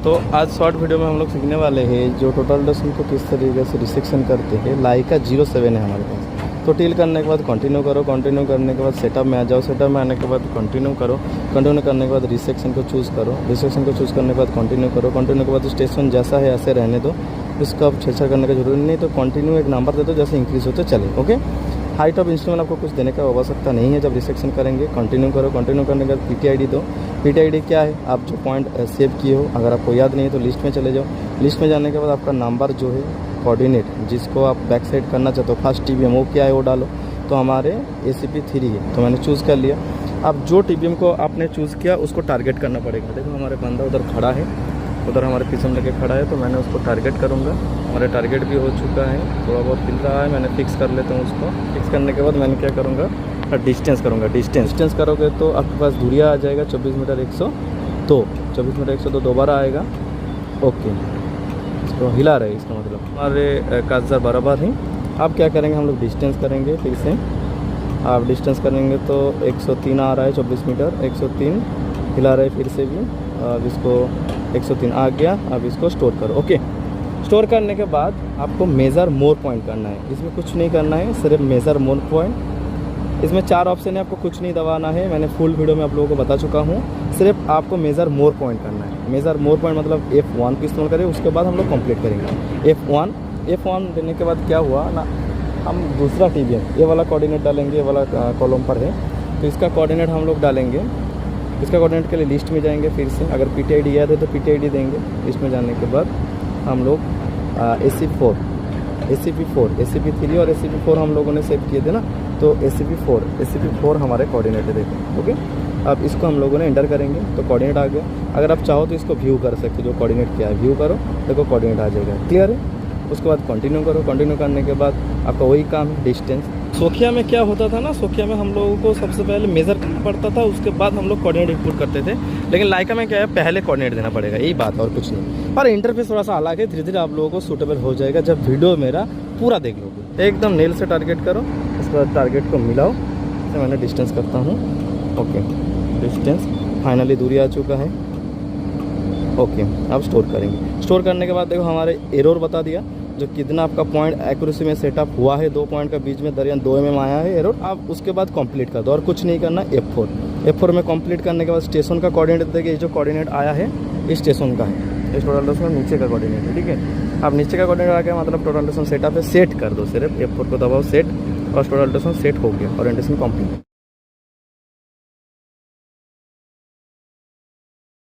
तो आज short video में हम लोग सीखने वाले हैं जो टोटल डस्टिंग को किस तरीके से रिसेक्शन करते हैं। लाइका 07 है हमारे पास। तो टिल करने के बाद कंटिन्यू करो, कंटिन्यू करने के बाद सेटअप में आ जाओ, सेटअप में आने के बाद कंटिन्यू करो, कंटिन्यू करने के बाद रिसेक्शन को चूज़ करो, रिसेक्शन को चूज़ करने के बाद कंटिन्यू करो, कंटिन्यू के बाद स्टेशन जैसा है ऐसे रहने दो, इसको आप छेड़छाड़ करने की जरूरत नहीं। तो कंटिन्यू एक नंबर दे दो, जैसे इंक्रीज होते चले। ओके, हाइट ऑफ इंस्ट्रूमेंट आपको कुछ देने का आवश्यकता नहीं है। जब रिसेक्शन करेंगे कंटिन्यू करो, कंटिन्यू करने के बाद PTID दो। PTID क्या है, आप जो पॉइंट सेव किए हो, अगर आपको याद नहीं है तो लिस्ट में चले जाओ। लिस्ट में जाने के बाद आपका नंबर जो है कोऑर्डिनेट जिसको आप बैक साइड करना चाहते हो, फर्स्ट TBM वो क्या है वो डालो। तो हमारे ACP3 है तो मैंने चूज़ कर लिया। अब जो TBM को आपने चूज़ किया उसको टारगेट करना पड़ेगा। देखो हमारे बंदा उधर खड़ा है, उधर हमारे पीछे लेके खड़ा है, तो मैंने उसको टारगेट करूँगा। हमारे टारगेट भी हो चुका है, थोड़ा बहुत हिल रहा है, मैंने फिक्स कर लेता हूँ उसको। फिक्स करने के बाद मैंने क्या करूँगा, डिस्टेंस करूँगा। डिस्टेंस करोगे तो आपके पास दूरिया आ जाएगा 24 मीटर 102, 24 मीटर 102 दोबारा आएगा। ओके, इसको हिला रहे, इसका मतलब हमारे कागज़ात बराबर हैं। अब क्या करेंगे, हम लोग डिस्टेंस करेंगे फिर से। आप डिस्टेंस करेंगे तो 103 आ रहा है, 24 मीटर 103 हिला रहे फिर से भी। अब इसको 103 आ गया। अब इसको स्टोर करो। ओके, स्टोर करने के बाद आपको मेज़र मोर पॉइंट करना है। इसमें कुछ नहीं करना है, सिर्फ मेज़र मोर पॉइंट। इसमें 4 ऑप्शन है, आपको कुछ नहीं दबाना है। मैंने फुल वीडियो में आप लोगों को बता चुका हूँ। सिर्फ आपको मेज़र मोर पॉइंट करना है। मेज़र मोर पॉइंट मतलब F1 की इस्तेमाल करें, उसके बाद हम लोग कंप्लीट करेंगे। F1 देने के बाद क्या हुआ ना, हम दूसरा TBM ये वाला कोऑर्डिनेट डालेंगे। ये वाला कॉलम पर है तो इसका कोऑर्डिनेट हम लोग डालेंगे। इसका कोऑर्डिनेट के लिए लिस्ट में जाएंगे फिर से। अगर PTID याद है तो PTID देंगे। लिस्ट में जाने के बाद हम लोग ACP4, ACP3 और ACP4 हम लोगों ने सेव किए थे ना, तो ACP4 हमारे कोऑर्डिनेट है। देखो ओके, अब इसको हम लोगों ने एंटर करेंगे तो कोऑर्डिनेट आ गया। अगर आप चाहो तो इसको व्यू कर सकते हो, जो कोऑर्डिनेट क्या है व्यू करो, देखो कोऑर्डिनेट आ जाएगा। क्लियर है? उसके बाद कंटिन्यू करो। कंटिन्यू करने के बाद आपका वही काम है, डिस्टेंस। सोखिया में क्या होता था ना, सोखिया में हम लोगों को सबसे पहले मेज़र करना पड़ता था, उसके बाद हम लोग कोऑर्डिनेट इनपुट करते थे। लेकिन लाइका में क्या है, पहले कोऑर्डिनेट देना पड़ेगा, यही बात और कुछ नहीं। पर इंटरफेस थोड़ा सा अलग है, धीरे धीरे आप लोगों को सूटेबल हो जाएगा जब वीडियो मेरा पूरा देख लोगे। एकदम नेल से टारगेट करो, उसके बाद टारगेट को मिलाओ। तो मैंने डिस्टेंस करता हूँ। ओके, डिस्टेंस फाइनली दूरी आ चुका है। ओके, अब स्टोर करेंगे। स्टोर करने के बाद देखो हमारे एरर बता दिया, जो कितना आपका पॉइंट एक्यूरेसी में सेटअप हुआ है। 2 पॉइंट का बीच में दरियान 2 mm आया है एरर। आप उसके बाद कंप्लीट कर दो और कुछ नहीं करना। F4 में कंप्लीट करने के बाद स्टेशन का कोऑर्डिनेट देखिए, जो कोऑर्डिनेट आया है इस स्टेशन का है, इस टोटल डस्टिंग नीचे का कोऑर्डिनेट है। ठीक है, अब नीचे का कोऑर्डिनेट आ गया मतलब टोटल डस्टिंग सेटअप है। सेट कर दो, सिर्फ F4 को दबाओ, सेट, और टोटल डस्टिंग सेट हो गया, ओरिएंटेशन कंप्लीट।